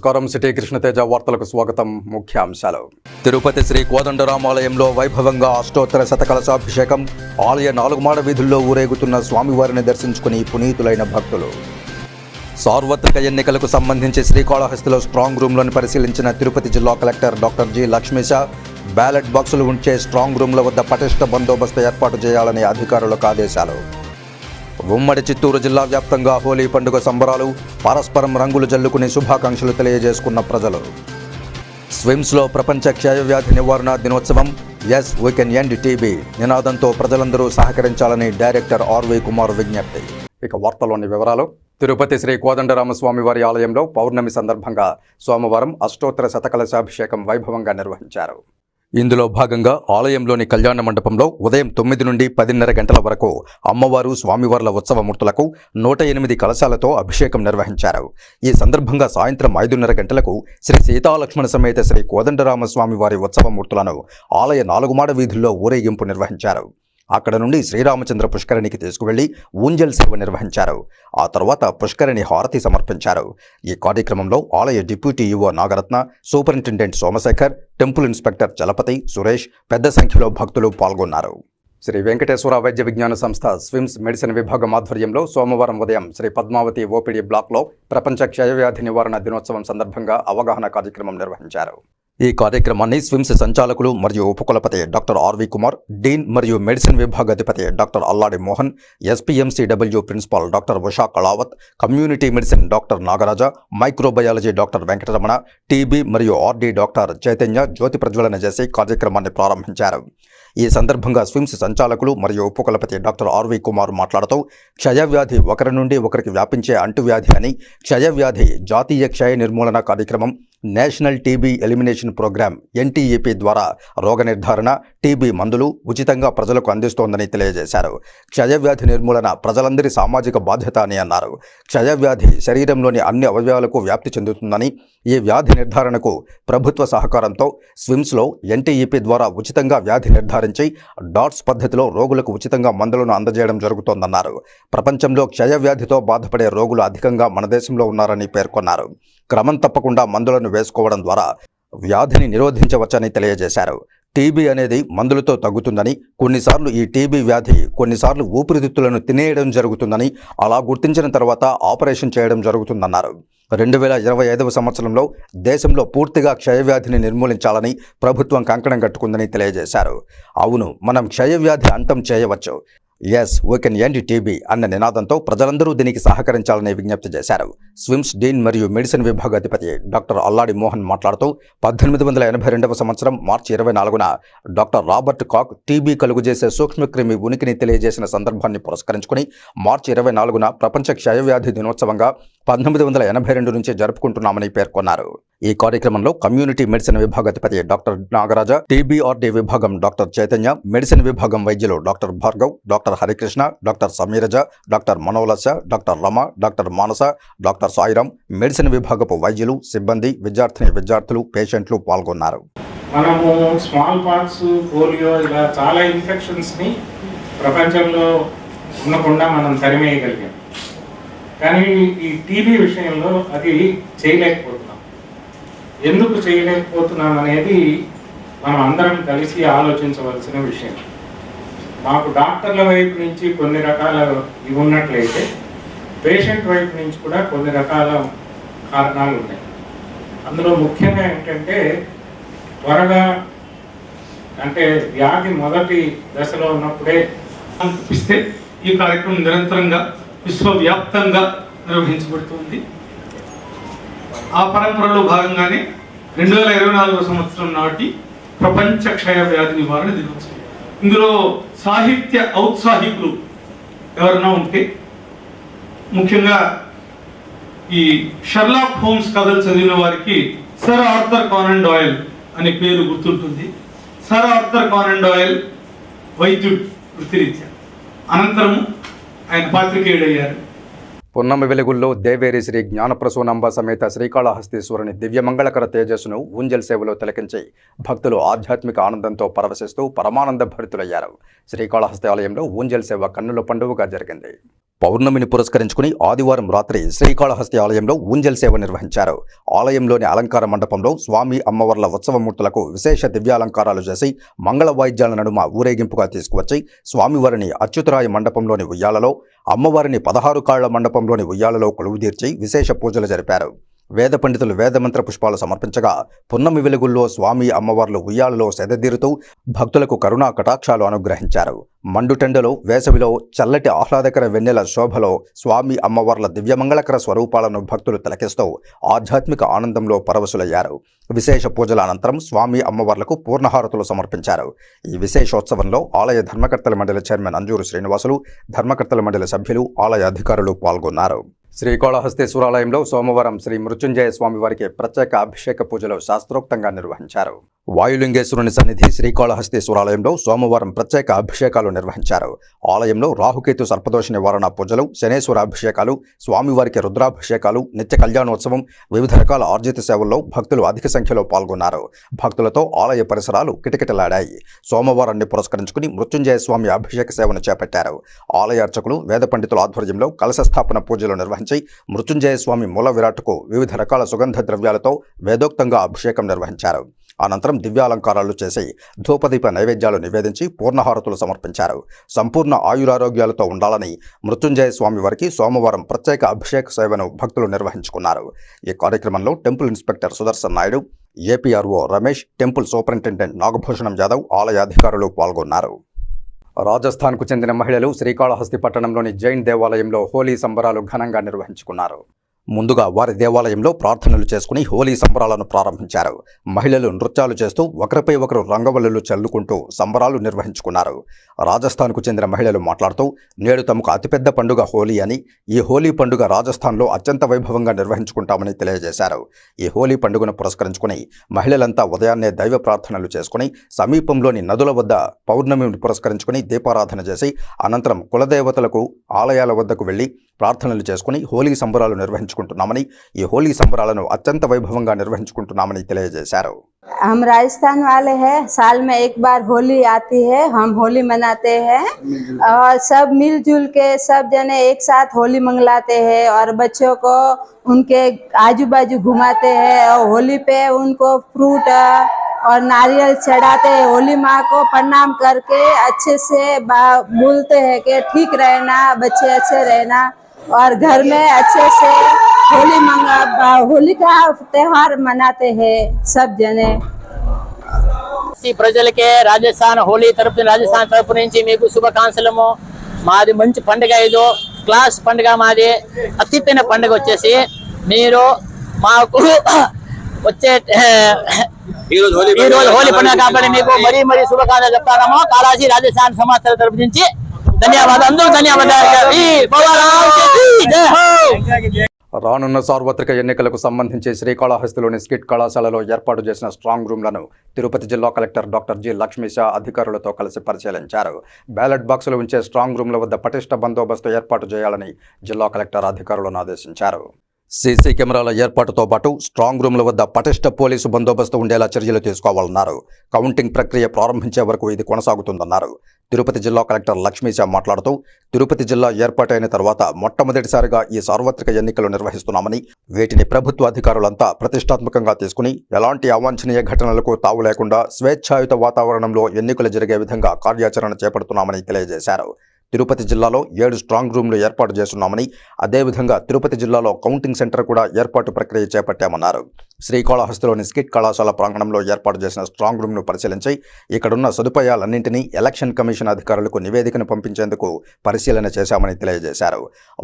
నమస్కారం. సిటీ కృష్ణతేజ వార్తలకు స్వాగతం. ముఖ్యాంశాలు. తిరుపతి శ్రీ కోదండరామాలయంలో వైభవంగా అష్టోత్తర శతకలశాభిషేకం. ఆలయ 4 మాడ వీధుల్లో ఊరేగుతున్న స్వామివారిని దర్శించుకుని పునీతులైన భక్తులు. సార్వత్రిక ఎన్నికలకు సంబంధించి శ్రీకాళహస్తిలో స్ట్రాంగ్ రూమ్లను పరిశీలించిన తిరుపతి జిల్లా collector doctor G Lakshmisha ballot బాక్సులు ఉంచే స్ట్రాంగ్ రూమ్ల వద్ద పటిష్ట బందోబస్తు ఏర్పాటు చేయాలని అధికారులకు ఆదేశాలు. ఉమ్మడి చిత్తూరు జిల్లా వ్యాప్తంగా హోలీ పండుగ సంబరాలు. పరస్పరం రంగులు జల్లుకుని శుభాకాంక్షలు తెలియజేసుకున్న ప్రజలు. స్విమ్స్లో ప్రపంచ క్షయవ్యాధి నివారణ దినోత్సవం. Yes we can end TB నినాదంతో ప్రజలందరూ సహకరించాలని డైరెక్టర్ ఆర్వి కుమార్ విజ్ఞప్తి. ఇక వార్తలోని వివరాలు. తిరుపతి శ్రీ కోదండరామస్వామి వారి ఆలయంలో పౌర్ణమి సందర్భంగా సోమవారం అష్టోత్తర శతకలశాభిషేకం వైభవంగా నిర్వహించారు. ఇందులో భాగంగా ఆలయంలోని కళ్యాణ మండపంలో ఉదయం 9 నుండి 10:30 గంటల వరకు అమ్మవారు స్వామివార్ల ఉత్సవమూర్తులకు 108 కలశాలతో అభిషేకం నిర్వహించారు. ఈ సందర్భంగా సాయంత్రం 5:30 గంటలకు శ్రీ సీతాలక్ష్మణ సమేత శ్రీ కోదండరామస్వామి వారి ఉత్సవమూర్తులను ఆలయ 4 మాడ వీధుల్లో ఊరేగింపు నిర్వహించారు. అక్కడ నుండి శ్రీరామచంద్ర పుష్కరిణికి తీసుకువెళ్లి ఊంజల్ సేవ నిర్వహించారు. ఆ తర్వాత పుష్కరిణి హారతి సమర్పించారు. ఈ కార్యక్రమంలో ఆలయ deputy EO Nagaratna, superintendent Somashekar, temple inspector Chalapathi, Suresh పెద్ద సంఖ్యలో భక్తులు పాల్గొన్నారు. శ్రీ వెంకటేశ్వర వైద్య విజ్ఞాన సంస్థ స్విమ్స్ మెడిసిన్ విభాగం ఆధ్వర్యంలో సోమవారం ఉదయం శ్రీ పద్మావతి ఓపీడీ బ్లాక్లో ప్రపంచ క్షయవ్యాధి నివారణ దినోత్సవం సందర్భంగా అవగాహన కార్యక్రమం నిర్వహించారు. ఈ కార్యక్రమాన్ని స్విమ్స్ సంచాలకులు మరియు ఉపకులపతి డాక్టర్ ఆర్వి కుమార్, డీన్ మరియు మెడిసిన్ విభాగాధిపతి doctor Alladi Mohan, SPMCW principal doctor Usha Kalavath, community medicine doctor Nagaraja, microbiology doctor Venkataramana, TB మరియు ఆర్డీ డాక్టర్ చైతన్య జ్యోతి ప్రజ్వలన చేసి కార్యక్రమాన్ని ప్రారంభించారు. ఈ సందర్భంగా స్విమ్స్ సంచాలకులు మరియు ఉపకులపతి డాక్టర్ ఆర్వి కుమార్ మాట్లాడుతూ, క్షయవ్యాధి ఒకరి నుండి ఒకరికి వ్యాపించే అంటువ్యాధి అని, క్షయవ్యాధి జాతీయ క్షయ నిర్మూలన కార్యక్రమం, national TB elimination program NTEP ద్వారా రోగ నిర్ధారణ, టీబీ మందులు ఉచితంగా ప్రజలకు అందిస్తోందని తెలియజేశారు. క్షయవ్యాధి నిర్మూలన ప్రజలందరి సామాజిక బాధ్యత అని అన్నారు. క్షయవ్యాధి శరీరంలోని అన్ని అవయవాలకు వ్యాప్తి చెందుతుందని, ఈ వ్యాధి నిర్ధారణకు ప్రభుత్వ సహకారంతో స్విమ్స్లో ఎన్టీఈపీ ద్వారా ఉచితంగా వ్యాధి నిర్ధారించి డాట్స్ పద్ధతిలో రోగులకు ఉచితంగా మందులను అందజేయడం జరుగుతోందన్నారు. ప్రపంచంలో క్షయవ్యాధితో బాధపడే రోగులు అధికంగా మన దేశంలో ఉన్నారని పేర్కొన్నారు. క్రమం తప్పకుండా మందులను వేసుకోవడం ద్వారా వ్యాధిని నిరోధించవచ్చని తెలియజేశారు. టీబీ అనేది మందులతో తగ్గుతుందని, కొన్నిసార్లు ఈ టీబీ వ్యాధి కొన్నిసార్లు ఊపిరితిత్తులను తినేయడం జరుగుతుందని, అలా గుర్తించిన తర్వాత ఆపరేషన్ చేయడం జరుగుతుందన్నారు. 2025వ సంవత్సరంలో దేశంలో పూర్తిగా క్షయవ్యాధిని నిర్మూలించాలని ప్రభుత్వం కంకణం కట్టుకుందని తెలియజేశారు. అవును, మనం క్షయవ్యాధి అంతం చేయవచ్చు. Yes we can end TB అన్న నినాదంతో ప్రజలందరూ దీనికి సహకరించాలని విజ్ఞప్తి చేశారు. స్విమ్స్ డీన్ మరియు మెడిసిన్ విభాగాధిపతి డాక్టర్ అల్లాడి మోహన్ మాట్లాడుతూ, 1882వ సంవత్సరం మార్చి 24న డాక్టర్ రాబర్ట్ కాక్ టీబీ కలుగుజేసే సూక్ష్మక్రిమి ఉనికిని తెలియజేసిన సందర్భాన్ని పురస్కరించుకుని మార్చి 24న ప్రపంచ క్షయవ్యాధి దినోత్సవంగా 1982 నుంచి జరుపుకుంటున్నామని పేర్కొన్నారు. ఈ కార్యక్రమంలో కమ్యూనిటీ మెడిసిన్ విభాగాధిపతి డాక్టర్ నాగరాజ, టీబీఆర్డీ విభాగం డాక్టర్ చైతన్య, మెడిసిన్ విభాగం వైద్యులు doctor Bhargav, doctor Harikrishna, doctor Sameeraja, doctor Manolasa, doctor Rama, doctor Manasa, doctor Sairam, medicine విభాగపు వైద్యులు, సిబ్బంది, విద్యార్థులు, పేషెంట్లు పాల్గొన్నారు. మనము స్మాల్ పాక్స్, పోలియో ఇలా చాలా ఇన్ఫెక్షన్స్ని ప్రపంచంలో ఉండకుండా మనం తరిమేయగలిగాం. కానీ ఈ టీబీ విషయంలో అది చేయలేకపోతున్నాం. ఎందుకు చేయలేకపోతున్నాం అనేది మనం అందరం కలిసి ఆలోచించవలసిన విషయం. మాకు డాక్టర్ల వైపు నుంచి కొన్ని రకాల ఇవి ఉన్నట్లయితే పేషెంట్ వైపు నుంచి కూడా కొన్ని రకాల కారణాలు ఉన్నాయి. అందులో ముఖ్యంగా ఏంటంటే త్వరగా, అంటే వ్యాధి మొదటి దశలో ఉన్నప్పుడే చూపిస్తే ఈ కార్యక్రమం నిరంతరంగా విశ్వవ్యాప్తంగా నిర్వహించబడుతుంది. ఆ పరంపరలో భాగంగానే 2024వ సంవత్సరం నాటి ప్రపంచ క్షయ వ్యాధి నివారణ దినోత్సవం. ఇందులో సాహిత్య ఔత్సాహికులు ఎవరైనా ఉంటే ముఖ్యంగా ఈ షెర్లాక్ హోమ్స్ కథలు చదివిన వారికి సర్ ఆర్థర్ కానన్ డాయల్ అనే పేరు గుర్తుంటుంది. సర్ ఆర్థర్ కానన్ డాయల్ వైద్యుడు వృత్తిరీత్యా, అనంతరము ఆయన పాత్రికేయుడయ్యారు. పున్నమి వెలుగుల్లో దేవేరి శ్రీ జ్ఞానప్రసూనంబ సమేత శ్రీకాళహస్తీశ్వరుని దివ్యమంగళకర తేజస్సును ఊంజల్ సేవలో తిలకించి భక్తులు ఆధ్యాత్మిక ఆనందంతో పరవశిస్తూ పరమానంద భరితులయ్యారు. శ్రీకాళహస్తి ఆలయంలో ఊంజల్ సేవ కన్నుల పండుగగా జరిగింది. పౌర్ణమిని పురస్కరించుకుని ఆదివారం రాత్రి శ్రీకాళహస్తి ఆలయంలో ఊంజల్ సేవ నిర్వహించారు. ఆలయంలోని అలంకార మండపంలో స్వామి అమ్మవార్ల ఉత్సవమూర్తులకు విశేష దివ్యాలంకారాలు చేసి మంగళ వాయిద్యాల నడుమ ఊరేగింపుగా తీసుకువచ్చి స్వామివారిని అచ్యుతరాయ మండపంలోని ఉయ్యాలలో, అమ్మవారిని 16 కాళ్ల మండపంలోని ఉయ్యాలలో కొలువుదీర్చి విశేష పూజలు జరిపారు. వేద పండితులు వేదమంత్ర పుష్పాలు సమర్పించగా పున్నమి వెలుగుల్లో స్వామి అమ్మవార్లు ఉయ్యాలలో సెదదీరుతూ భక్తులకు కరుణా కటాక్షాలు అనుగ్రహించారు. మండుటెండలో వేసవిలో చల్లటి ఆహ్లాదకర వెన్నెల శోభలో స్వామి అమ్మవార్ల దివ్యమంగళకర స్వరూపాలను భక్తులు తిలకిస్తూ ఆధ్యాత్మిక ఆనందంలో పరవశులయ్యారు. విశేష పూజల అనంతరం స్వామి అమ్మవార్లకు పూర్ణహారతులు సమర్పించారు. ఈ విశేషోత్సవంలో ఆలయ ధర్మకర్తల మండలి చైర్మన్ అంజూరు శ్రీనివాసులు, ధర్మకర్తల మండలి సభ్యులు, ఆలయ అధికారులు పాల్గొన్నారు. శ్రీకాళహస్తీశ్వరాలయంలో సోమవారం శ్రీ మృత్యుంజయ స్వామివారికి ప్రత్యేక అభిషేక పూజలు శాస్త్రోక్తంగా నిర్వహించారు. వాయులింగేశ్వరుని సన్నిధి శ్రీకాళహస్తీశ్వరాలయంలో సోమవారం ప్రత్యేక అభిషేకాలు నిర్వహించారు. ఆలయంలో రాహుకేతు సర్పదోష నివారణ పూజలు, శనేశ్వర అభిషేకాలు, స్వామివారికి రుద్రాభిషేకాలు, నిత్య కళ్యాణోత్సవం, వివిధ రకాల ఆర్జిత సేవల్లో భక్తులు అధిక సంఖ్యలో పాల్గొన్నారు. భక్తులతో ఆలయ పరిసరాలు కిటకిటలాడాయి. సోమవారాన్ని పురస్కరించుకుని మృత్యుంజయ స్వామి అభిషేక సేవను చేపట్టారు. ఆలయ అర్చకులు, వేద పండితుల ఆధ్వర్యంలో కలశ స్థాపన పూజలు నిర్వహించి మృత్యుంజయ స్వామి మూల విరాట్కు వివిధ రకాల సుగంధ ద్రవ్యాలతో వేదోక్తంగా అభిషేకం నిర్వహించారు. అనంతరం దివ్యాలంకారాలు చేసి ధూపదీప నైవేద్యాలు నివేదించి పూర్ణహారతులు సమర్పించారు. సంపూర్ణ ఆయురారోగ్యాలతో ఉండాలని మృత్యుంజయ స్వామి వారికి సోమవారం ప్రత్యేక అభిషేక సేవను భక్తులు నిర్వహించుకున్నారు. ఈ కార్యక్రమంలో temple inspector Sudarshan Naidu, APRO Ramesh, temple superintendent Nagabhushanam Yadav, ఆలయ అధికారులు పాల్గొన్నారు. రాజస్థాన్కు చెందిన మహిళలు శ్రీకాళహస్తి పట్టణంలోని జైన్ దేవాలయంలో హోలీ సంబరాలు ఘనంగా నిర్వహించుకున్నారు. ముందుగా వారి దేవాలయంలో ప్రార్థనలు చేసుకుని హోలీ సంబరాలను ప్రారంభించారు. మహిళలు నృత్యాలు చేస్తూ ఒకరిపై ఒకరు రంగవల్లులు చల్లుకుంటూ సంబరాలు నిర్వహించుకున్నారు. రాజస్థాన్కు చెందిన మహిళలు మాట్లాడుతూ నేడు తమకు అతిపెద్ద పండుగ హోలీ అని, ఈ హోలీ పండుగ రాజస్థాన్లో అత్యంత వైభవంగా నిర్వహించుకుంటామని తెలియజేశారు. ఈ హోలీ పండుగను పురస్కరించుకుని మహిళలంతా ఉదయాన్నే దైవ ప్రార్థనలు చేసుకుని సమీపంలోని నదుల వద్ద పౌర్ణమిని పురస్కరించుకుని దీపారాధన చేసి అనంతరం కులదేవతలకు ఆలయాల వద్దకు వెళ్లి ప్రార్థనలు చేసుకుని హోలీ సంబరాలు నిర్వహించుకుంటున్నామని, ఈ హోలీ సంబరాలను అత్యంత వైభవంగా నిర్వహించుకుంటున్నామని తెలియజేశారు. हम राजस्थान वाले हैं, साल में एक बार होली आती है, हम होली मनाते हैं और सब मिलजुल के सब जने एक साथ होली मंगलाते हैं और बच्चों को उनके आजू बाजू घुमाते हैं और होली पे उनको फ्रूट और नारियल चढ़ाते हैं. होली माँ को प्रणाम करके अच्छे से बोलते हैं कि ठीक रहना, बच्चे अच्छे रहना और घर में अच्छे से होली का त्योहार मनाते हैं सब जने. ప్రజలకే రాజస్థాన్ హోలీ రాజస్థాన్ తరపు నుంచి మీకు శుభాకాంక్షలము. మాది మంచి పండుగ, ఇది క్లాస్ పండుగ, మాది అత్యుత్తైన పండుగ వచ్చేసి మీరు మాకు వచ్చే ఈ రోజు హోలీ పండుగ కాబట్టి మీకు మరీ మరీ శుభాకాంక్షలు చెప్తాము. కాళహస్తి రాజస్థాన్ సమాచార తరపు నుంచి ధన్యవాదాలు, అందరూ ధన్యవాదాలు. రానున్న సార్వత్రిక ఎన్నికలకు సంబంధించి శ్రీకాళహస్తిలోని స్కిట్ కళాశాలలో ఏర్పాటు చేసిన స్ట్రాంగ్ రూమ్లను తిరుపతి జిల్లా కలెక్టర్ డాక్టర్ జి లక్ష్మీషా అధికారులతో కలిసి పరిశీలించారు. బ్యాలెట్ బాక్సులు ఉంచే స్ట్రాంగ్ రూమ్ల వద్ద పటిష్ట బందోబస్తు ఏర్పాటు చేయాలని జిల్లా కలెక్టర్ అధికారులను ఆదేశించారు. సీసీ కెమెరాల ఏర్పాటుతో పాటు స్ట్రాంగ్ రూమ్ల వద్ద పటిష్ట పోలీసు బందోబస్తు ఉండేలా చర్యలు తీసుకోవాలన్నారు. కౌంటింగ్ ప్రక్రియ ప్రారంభించే వరకు ఇది కొనసాగుతుందన్నారు. తిరుపతి జిల్లా కలెక్టర్ లక్ష్మీశా మాట్లాడుతూ తిరుపతి జిల్లా ఏర్పాటైన తర్వాత మొట్టమొదటిసారిగా ఈ సార్వత్రిక ఎన్నికలు నిర్వహిస్తున్నామని, వీటిని ప్రభుత్వ అధికారులంతా ప్రతిష్టాత్మకంగా తీసుకుని ఎలాంటి అవాంఛనీయ ఘటనలకు తావు లేకుండా స్వేచ్ఛాయుత వాతావరణంలో ఎన్నికలు జరిగే విధంగా కార్యాచరణ చేపడుతున్నామని తెలియజేశారు. తిరుపతి జిల్లాలో 7 స్ట్రాంగ్ రూమ్లు ఏర్పాటు చేస్తున్నామని, అదేవిధంగా తిరుపతి జిల్లాలో కౌంటింగ్ సెంటర్ కూడా ఏర్పాటు ప్రక్రియ చేపట్టామన్నారు. శ్రీకాళహస్తిలోని స్కిట్ కళాశాల ప్రాంగణంలో ఏర్పాటు చేసిన స్ట్రాంగ్ రూమ్ను పరిశీలించి ఇక్కడున్న సదుపాయాలన్నింటినీ ఎలక్షన్ కమిషన్ అధికారులకు నివేదికను పంపించేందుకు పరిశీలన చేశామని తెలియజేశారు.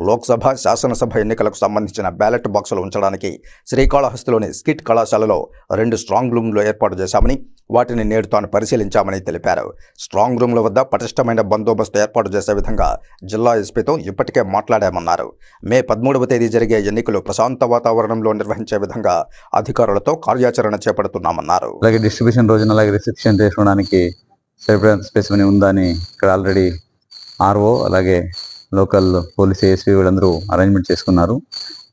లోక్సభ, శాసనసభ ఎన్నికలకు సంబంధించిన బ్యాలెట్ బాక్సులు ఉంచడానికి శ్రీకాళహస్తిలోని స్కిట్ కళాశాలలో 2 స్ట్రాంగ్ రూమ్లు ఏర్పాటు చేశామని, వాటిని నేడు తాను పరిశీలించామని తెలిపారు. స్ట్రాంగ్ రూమ్ల వద్ద పటిష్టమైన బందోబస్తు ఏర్పాటు చేసే విధంగా జిల్లా ఎస్పీతో ఇప్పటికే మాట్లాడామన్నారు. మే 13వ తేదీ జరిగే ఎన్నికలు ప్రశాంత వాతావరణంలో నిర్వహించే విధంగా అధికారులతో కార్యాచరణ చేపడుతున్నామన్నారు. అలాగే డిస్ట్రిబ్యూషన్ రోజున అలాగే రిసెప్షన్ చేసుకోవడానికి సరిపడా స్పేస్ ఉందని ఇక్కడ ఆల్రెడీ ఆర్ఓ అలాగే లోకల్ పోలీస్ ఏఎస్పీ వీళ్ళందరూ అరేంజ్మెంట్ చేసుకున్నారు.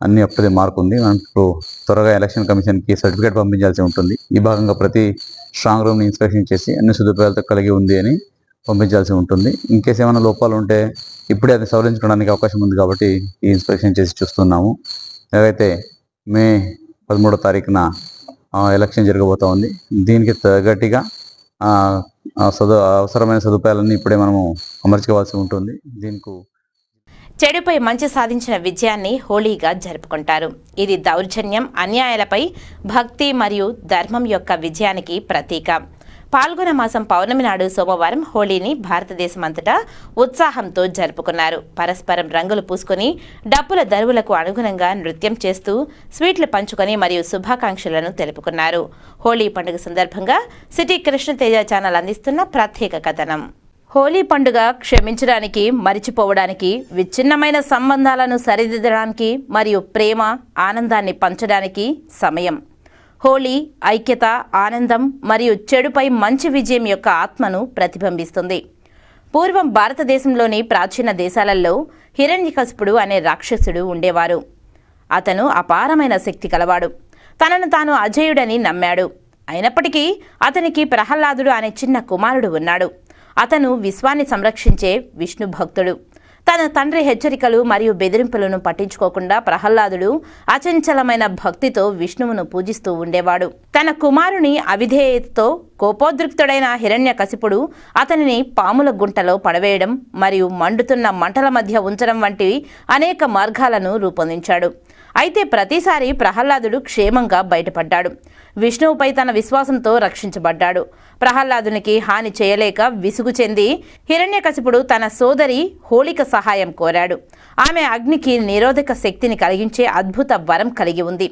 అన్ని అప్పుడే మార్క్ ఉంది. మనం ఇప్పుడు త్వరగా ఎలక్షన్ కమిషన్కి సర్టిఫికేట్ పంపించాల్సి ఉంటుంది. ఈ భాగంగా ప్రతి స్ట్రాంగ్ రూమ్ని ఇన్స్పెక్షన్ చేసి అన్ని సదుపాయాలతో కలిగి ఉంది అని పంపించాల్సి ఉంటుంది. ఇన్ కేసు ఏమైనా లోపాలు ఉంటే ఇప్పుడే అది సవరించుకోవడానికి అవకాశం ఉంది కాబట్టి ఈ ఇన్స్పెక్షన్ చేసి చూస్తున్నాము. ఎలాగైతే మే 13వ తారీఖున ఎలక్షన్ జరగబోతూ ఉంది. దీనికి తగ్గట్టుగా అవసరమైన సదుపాయాలన్నీ ఇప్పుడే మనము అమర్చుకోవాల్సి ఉంటుంది. దీనికి చెడుపై మంచి సాధించిన విజయాన్ని హోళీగా జరుపుకుంటారు. ఇది దౌర్జన్యం, అన్యాయాలపై భక్తి మరియు ధర్మం యొక్క విజయానికి ప్రతీక. పాల్గొన మాసం పౌర్ణమి నాడు సోమవారం హోళీని భారతదేశమంతటా ఉత్సాహంతో జరుపుకున్నారు. పరస్పరం రంగులు పూసుకొని డప్పుల దరువులకు అనుగుణంగా నృత్యం చేస్తూ స్వీట్లు పంచుకొని మరియు శుభాకాంక్షలను తెలుపుకున్నారు. హోళీ పండుగ సందర్భంగా సిటీ కృష్ణతేజ ఛానల్ అందిస్తున్న ప్రత్యేక కథనం. హోలీ పండుగ క్షమించడానికి, మరిచిపోవడానికి, విచ్ఛిన్నమైన సంబంధాలను సరిదిద్దడానికి మరియు ప్రేమ, ఆనందాన్ని పంచడానికి సమయం. హోలీ ఐక్యత, ఆనందం మరియు చెడుపై మంచి విజయం యొక్క ఆత్మను ప్రతిబింబిస్తుంది. పూర్వం భారతదేశంలోని ప్రాచీన దేశాలలో హిరణ్యకశిపుడు అనే రాక్షసుడు ఉండేవారు. అతను అపారమైన శక్తి కలవాడు. తనను తాను అజేయుడని నమ్మాడు. అయినప్పటికీ అతనికి ప్రహ్లాదుడు అనే చిన్న కుమారుడు ఉన్నాడు. అతను విశ్వాన్ని సంరక్షించే విష్ణు భక్తుడు. తన తండ్రి హెచ్చరికలు మరియు బెదిరింపులను పట్టించుకోకుండా ప్రహ్లాదుడు అచంచలమైన భక్తితో విష్ణువును పూజిస్తూ ఉండేవాడు. తన కుమారుని అవిధేయతతో కోపోద్రిక్తుడైన హిరణ్యకశిపుడు అతనిని పాముల గుంటలో పడవేయడం మరియు మండుతున్న మంటల మధ్య ఉంచడం వంటి అనేక మార్గాలను రూపొందించాడు. అయితే ప్రతిసారి ప్రహ్లాదుడు క్షేమంగా బయటపడ్డాడు. విష్ణువుపై తన విశ్వాసంతో రక్షించబడ్డాడు. ప్రహ్లాదునికి హాని చేయలేక విసుగు చెంది హిరణ్యకశిపుడు తన సోదరి హోళిక సహాయం కోరాడు. ఆమె అగ్నికి నిరోధక శక్తిని కలిగించే అద్భుత వరం కలిగి ఉంది.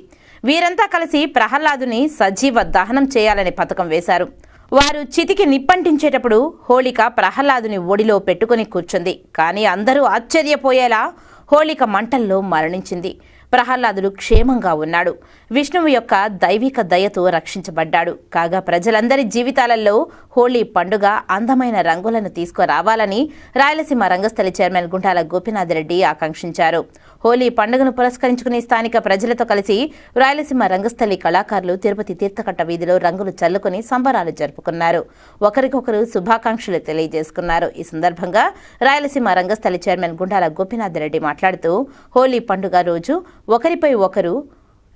వీరంతా కలిసి ప్రహ్లాదుని సజీవ దహనం చేయాలని పథకం వేశారు. వారు చితికి నిప్పంటించేటప్పుడు హోళిక ప్రహ్లాదుని ఒడిలో పెట్టుకుని కూర్చుంది. కానీ అందరూ ఆశ్చర్యపోయేలా హోళిక మంటల్లో మరణించింది. ప్రహ్లాదుడు క్షేమంగా ఉన్నాడు. విష్ణువు యొక్క దైవిక దయతో రక్షించబడ్డాడు. కాగా ప్రజలందరి జీవితాలలో హోళీ పండుగ అందమైన రంగులను తీసుకురావాలని రాయలసీమ రంగస్థలి చైర్మన్ గుంటాల గోపీనాథ్ రెడ్డి ఆకాంక్షించారు. హోళీ పండుగను పురస్కరించుకుని స్థానిక ప్రజలతో కలిసి రాయలసీమ రంగస్థలి కళాకారులు తిరుపతి తీర్థకట్ట వీధిలో రంగులు చల్లుకుని సంబరాలు జరుపుకున్నారు. ఒకరికొకరు శుభాకాంక్షలు తెలియజేసుకున్నారు. ఈ సందర్భంగా రాయలసీమ రంగస్థలి చైర్మన్ గుంటాల గోపీనాథ్ రెడ్డి మాట్లాడుతూ హోళీ పండుగ రోజు ఒకరిపై ఒకరు